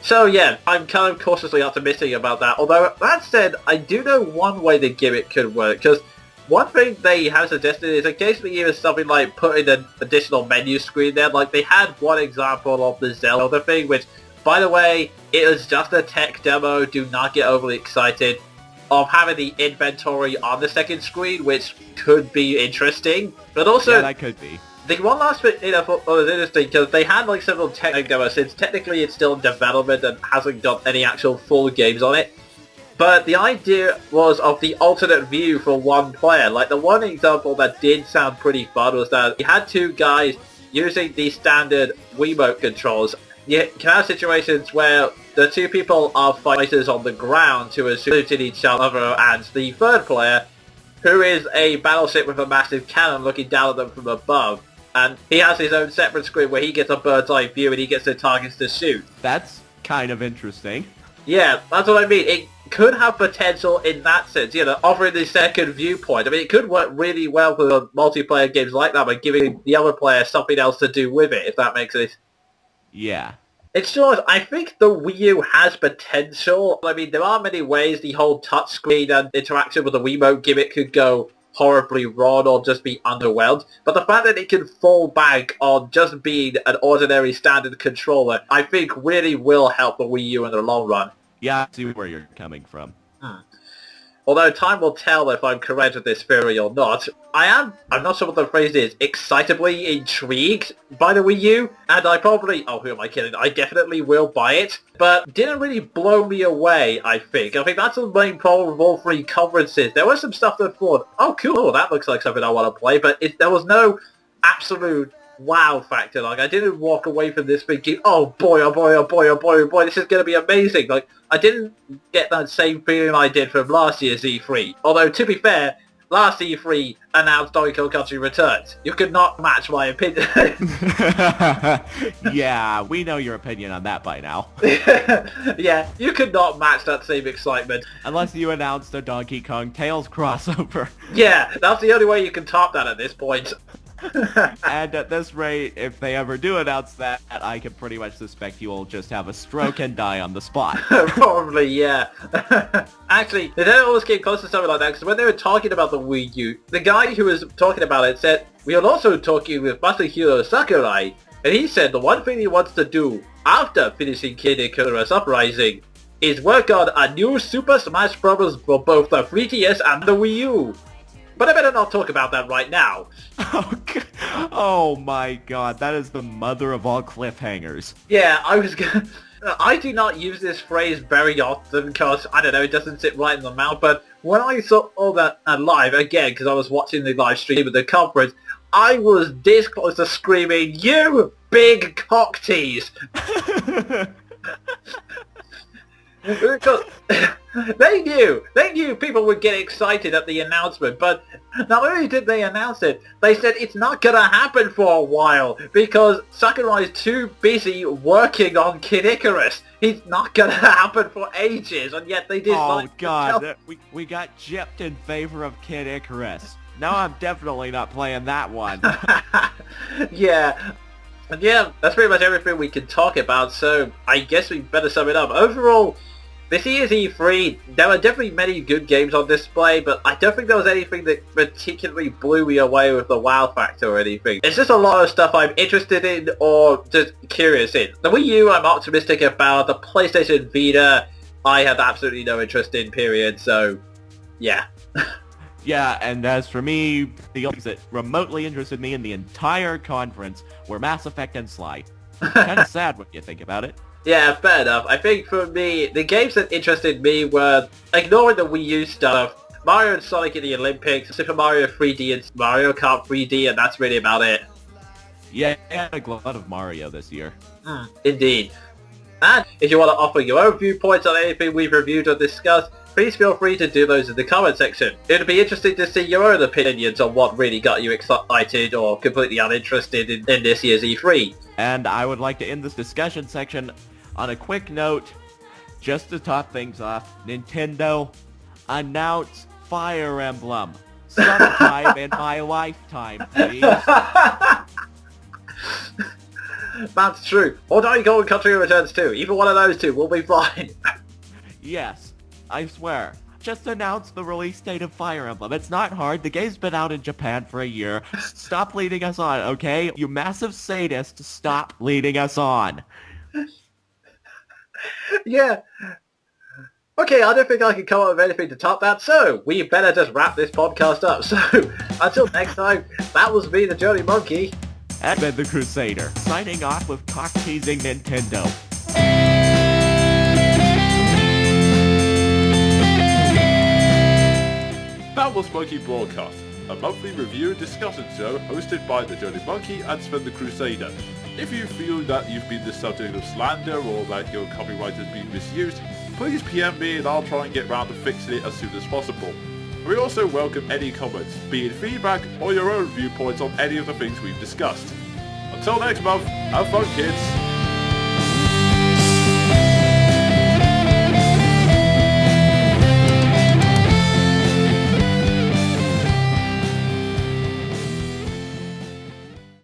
So yeah, I'm kind of cautiously optimistic about that. Although, that said, I do know one way the gimmick could work, because one thing they have suggested is occasionally even something like putting an additional menu screen there. Like, they had one example of the Zelda thing, which, by the way, it was just a tech demo, do not get overly excited, of having the inventory on the second screen, which could be interesting. But also, yeah, that could be. the one last bit I thought was interesting, because they had like several tech demos, since technically it's still in development and hasn't got any actual full games on it. But the idea was of the alternate view for one player. Like, the one example that did sound pretty fun was that you had two guys using the standard Wiimote controls. You can have situations where the two people are fighters on the ground who are shooting each other, and the third player, who is a battleship with a massive cannon looking down at them from above. And he has his own separate screen where he gets a bird's eye view and he gets the targets to shoot. That's kind of interesting. Yeah, that's what I mean. It could have potential in that sense, offering the second viewpoint. I mean, it could work really well for multiplayer games like that by giving the other player something else to do with it, if that makes it. Yeah. It's just, I think the Wii U has potential. I mean, there are many ways the whole touchscreen and interaction with the Wiimote gimmick could go horribly wrong or just be underwhelmed. But the fact that it can fall back on just being an ordinary standard controller, I think really will help the Wii U in the long run. Yeah, I see where you're coming from. Although time will tell if I'm correct with this theory or not. I'm not sure what the phrase is, excitably intrigued by the Wii U, and I probably, oh, who am I kidding, I definitely will buy it, but didn't really blow me away, I think. I think that's the main problem with all three conferences. There was some stuff that thought, oh cool, that looks like something I want to play, but there was no absolute wow factor. Like, I didn't walk away from this thinking, oh boy, oh boy, oh boy, oh boy, oh boy, this is going to be amazing. Like, I didn't get that same feeling I did from last year's E3. Although, to be fair, last E3 announced Donkey Kong Country Returns. You could not match my opinion. Yeah, we know your opinion on that by now. Yeah, you could not match that same excitement. Unless you announced a Donkey Kong Tales crossover. Yeah, that's the only way you can top that at this point. And at this rate, if they ever do announce that, I can pretty much suspect you will just have a stroke and die on the spot. Probably, yeah. Actually, they don't always get close to something like that, because when they were talking about the Wii U, the guy who was talking about it said, we are also talking with Masahiro Sakurai, and he said the one thing he wants to do after finishing Kid Icarus Uprising is work on a new Super Smash Bros. For both the 3DS and the Wii U. But I better not talk about that right now. Oh my god, that is the mother of all cliffhangers. Yeah, I do not use this phrase very often because, I don't know, it doesn't sit right in the mouth, but when I saw all that live, again, because I was watching the live stream of the conference, I was this close to screaming, you big cock tease! Because they knew people would get excited at the announcement, but not only did they announce it, they said it's not gonna happen for a while because Sakurai is too busy working on Kid Icarus. It's not gonna happen for ages, and yet they did. Oh god, we got gypped in favor of Kid Icarus. Now I'm definitely not playing that one. Yeah. And yeah, that's pretty much everything we can talk about, so I guess we better sum it up. Overall, this year's E3, there were definitely many good games on display, but I don't think there was anything that particularly blew me away with the wow factor or anything. It's just a lot of stuff I'm interested in or just curious in. The Wii U, I'm optimistic about. The PlayStation Vita, I have absolutely no interest in, period, so yeah. Yeah, and as for me, the games that remotely interested me in the entire conference were Mass Effect and Sly. Kind of sad when you think about it. Yeah, fair enough. I think for me, the games that interested me were, ignoring the Wii U stuff, Mario and Sonic in the Olympics, Super Mario 3D and Mario Kart 3D, and that's really about it. Yeah, I had a lot of Mario this year. Indeed. And if you want to offer your own viewpoints on anything we've reviewed or discussed, please feel free to do those in the comment section. It would be interesting to see your own opinions on what really got you excited or completely uninterested in this year's E3. And I would like to end this discussion section on a quick note, just to top things off. Nintendo, announce Fire Emblem sometime in my lifetime, please. That's true. Or Donkey Kong Country Returns 2. Either one of those two will be fine. Yes, I swear. Just announce the release date of Fire Emblem. It's not hard. The game's been out in Japan for a year. Stop leading us on, okay? You massive sadist, stop leading us on. Yeah. Okay, I don't think I can come up with anything to top that, so we better just wrap this podcast up. So, until next time, that was me, the Jonin Monkey. And then the Crusader, signing off with cock-teasing Nintendo. That was Monkey Broadcast, a monthly review and discussion show hosted by the Jonin Monkey and Sven the Crusader. If you feel that you've been the subject of slander or that your copyright has been misused, please PM me and I'll try and get round to fixing it as soon as possible. We also welcome any comments, be it feedback or your own viewpoints on any of the things we've discussed. Until next month, have fun kids!